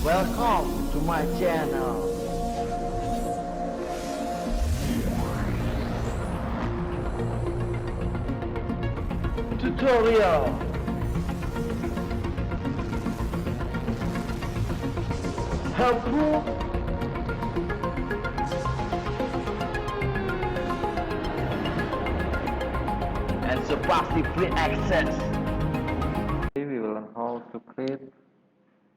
Welcome to my channel. Tutorial. Helpful. And pasti free access. Today we will learn how to create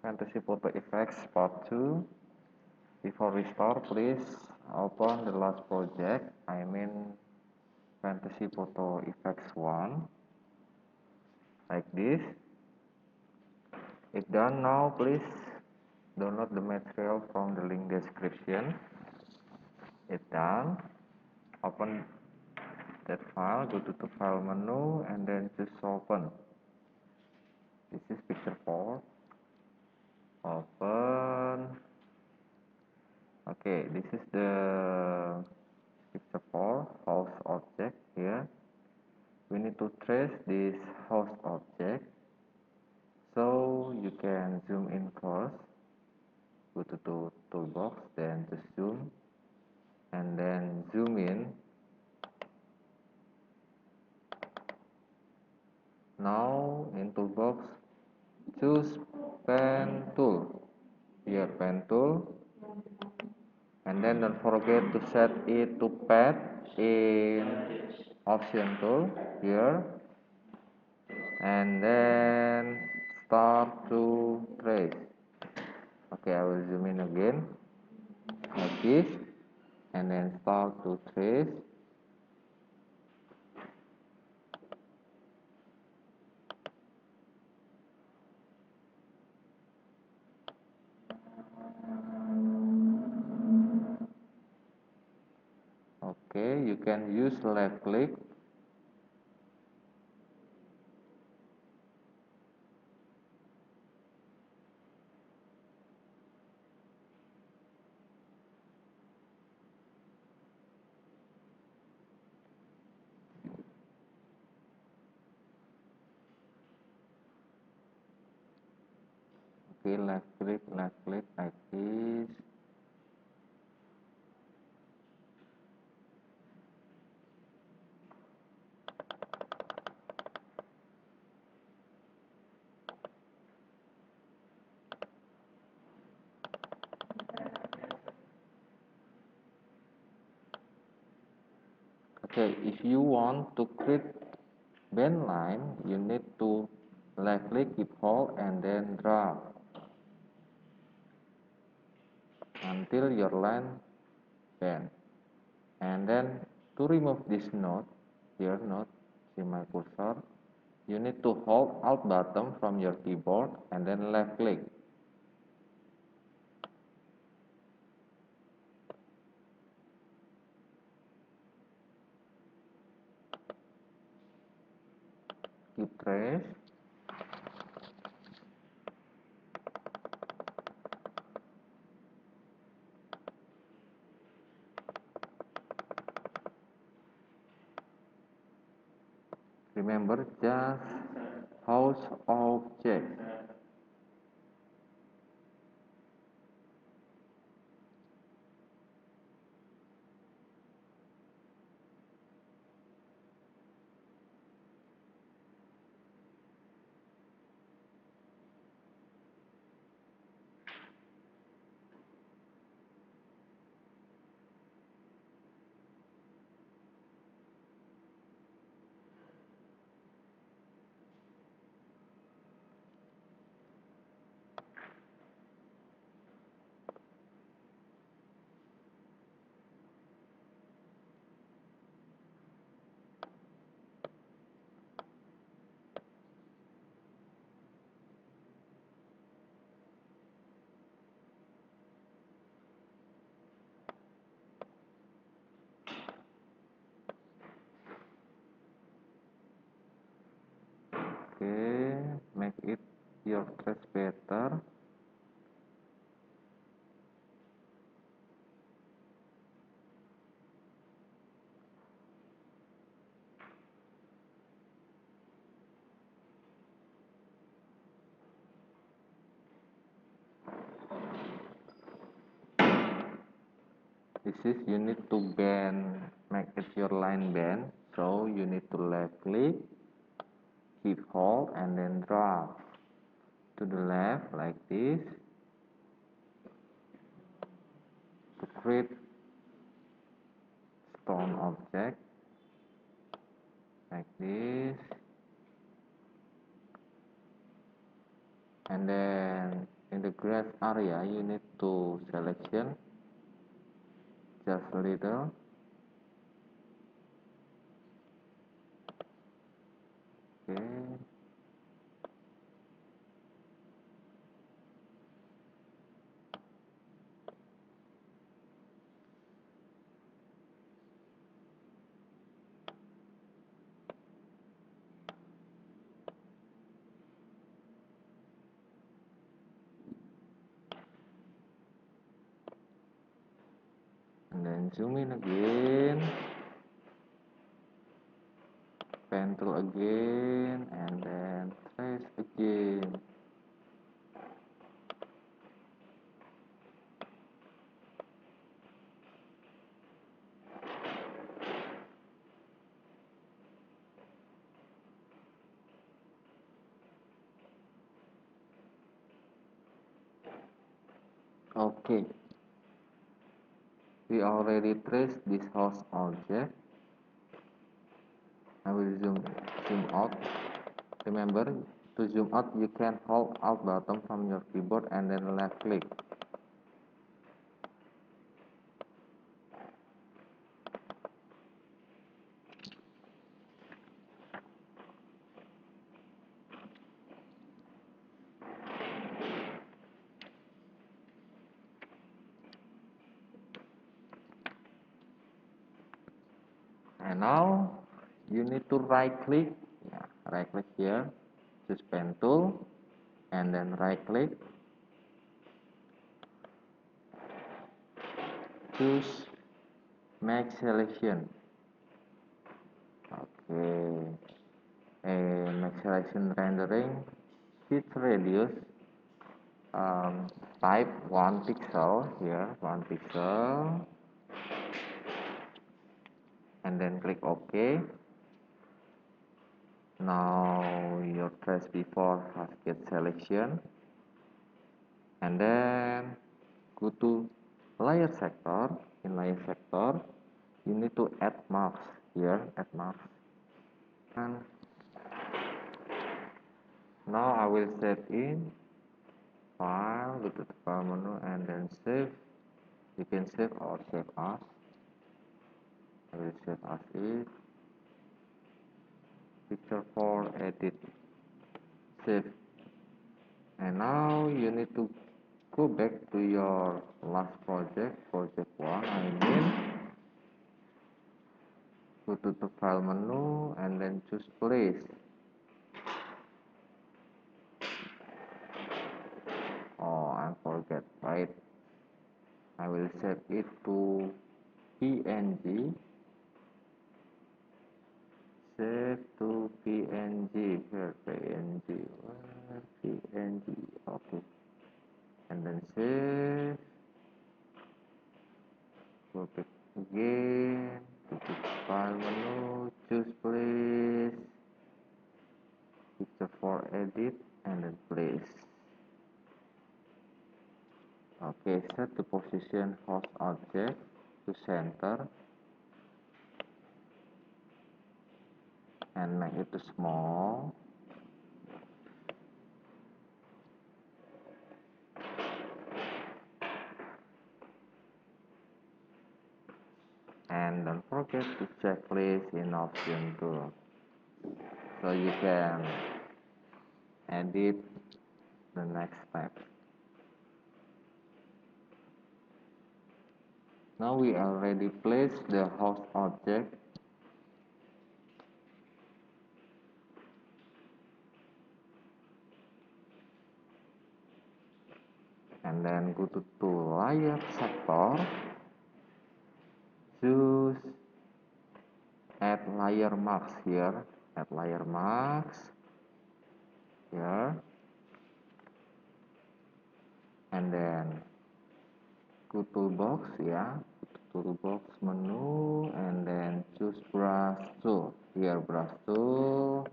fantasy photo effects part 2. Before we start, please open the last project, I mean fantasy photo effects 1, like this. If done, now please download the material from the link description. If done, open that file, go to the file menu and then choose open. This is picture 4. Open. Okay, this is the picture 4 house object here. We need to trace this house object, so you can zoom in first. Go to the toolbox, then to zoom, and then zoom in. Now in toolbox, choose pen tool. Here pen tool, and then don't forget to set it to pad in option tool here, and then start to trace. Okay, I will zoom in again like this, and then start to trace. Okay, you can use left click. Okay, left click like this. Okay, if you want to create bend line, you need to left click, keep hold, and then drag until your line bend. And then to remove this node, here node, see my cursor, you need to hold Alt button from your keyboard and then left click. Keep trace. Remember, just house object. Okay, make it your trace better. this is you need to bend, make it your line bend, so you need to left click, keep hold and then drag to the left like this to create stone object like this, and then in the grass area you need to selection just a little, okay, and then zoom in again, pen tool again, and then trace again. Okay, we already traced this house object. I will zoom out. Remember, to zoom out you can hold Alt button from your keyboard and then left click. And now you need to right click, yeah, right click here, choose pen tool, and then right click, choose make selection. Okay, make selection rendering, sheet radius, type 1 pixel here, 1 pixel, and then click OK. Now your trace before has get selection, and then go to layer sector. In layer sector you need to add marks here, add marks, and now I will save in file, go to the file menu and then save. You can save or save as. I will save as is, picture for edit, save. And now you need to go back to your last project, project 1 I mean, go to the file menu and then choose place. Oh, I forget, right? I will save it to PNG, save to PNG, here PNG, PNG, okay, and then save, go back again, to the file menu, choose place, picture for edit, and then place. Okay, set the position host object to center and make it small. And don't forget to checklist in option 2 so you can edit the next step. Now we already placed the host object, and then go to layer sector, choose add layer marks here, add layer marks here, and then go toolbox, yeah, toolbox menu and then choose brush tool. Here brush tool,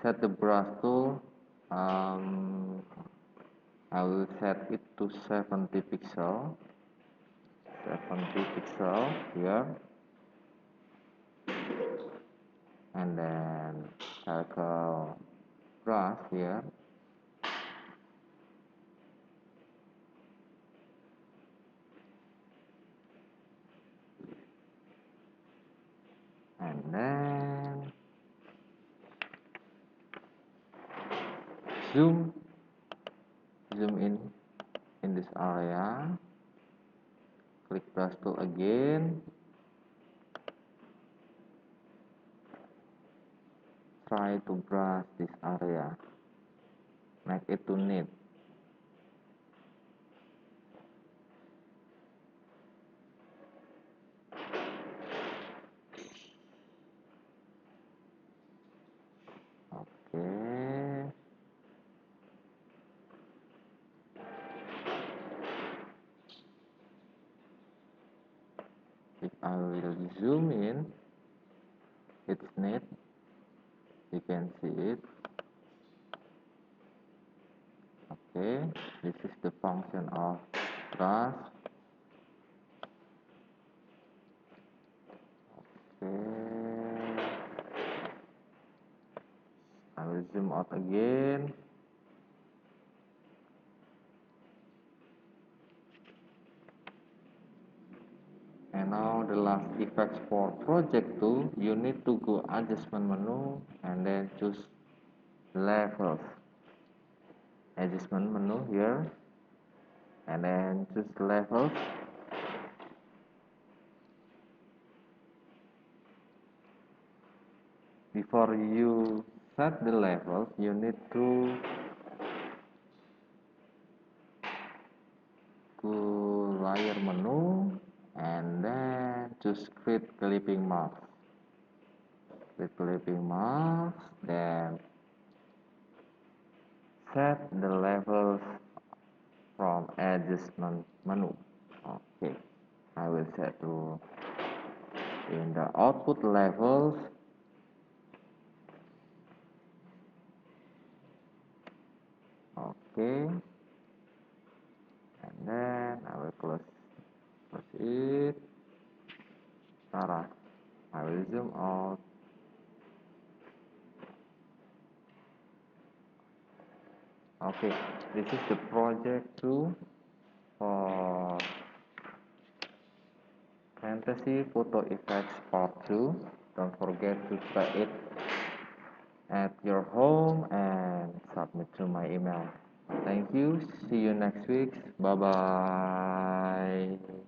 set the brush tool. I will set it to 70 pixel, 70 pixel here, and then circle brush here, and then zoom in this area. Click brush tool again, try to brush this area, make it to neat. Okay, if I will zoom in, it's neat, you can see it. Okay, this is the function of brush. Okay, I will zoom out again. And now the last effects for project 2, you need to go adjustment menu and then choose levels. Adjustment menu here and then choose levels. Before you set the levels, you need to go layer menu and then choose create clipping marks. With clipping marks, then set the levels from adjustment menu. Okay, I will set to in the output levels. Okay, and then I will close it. Tara, I will zoom out. Okay, this is the project 2 for fantasy photo effects part 2. Don't forget to try it at your home and submit to my email. Thank you. See you next week. Bye bye.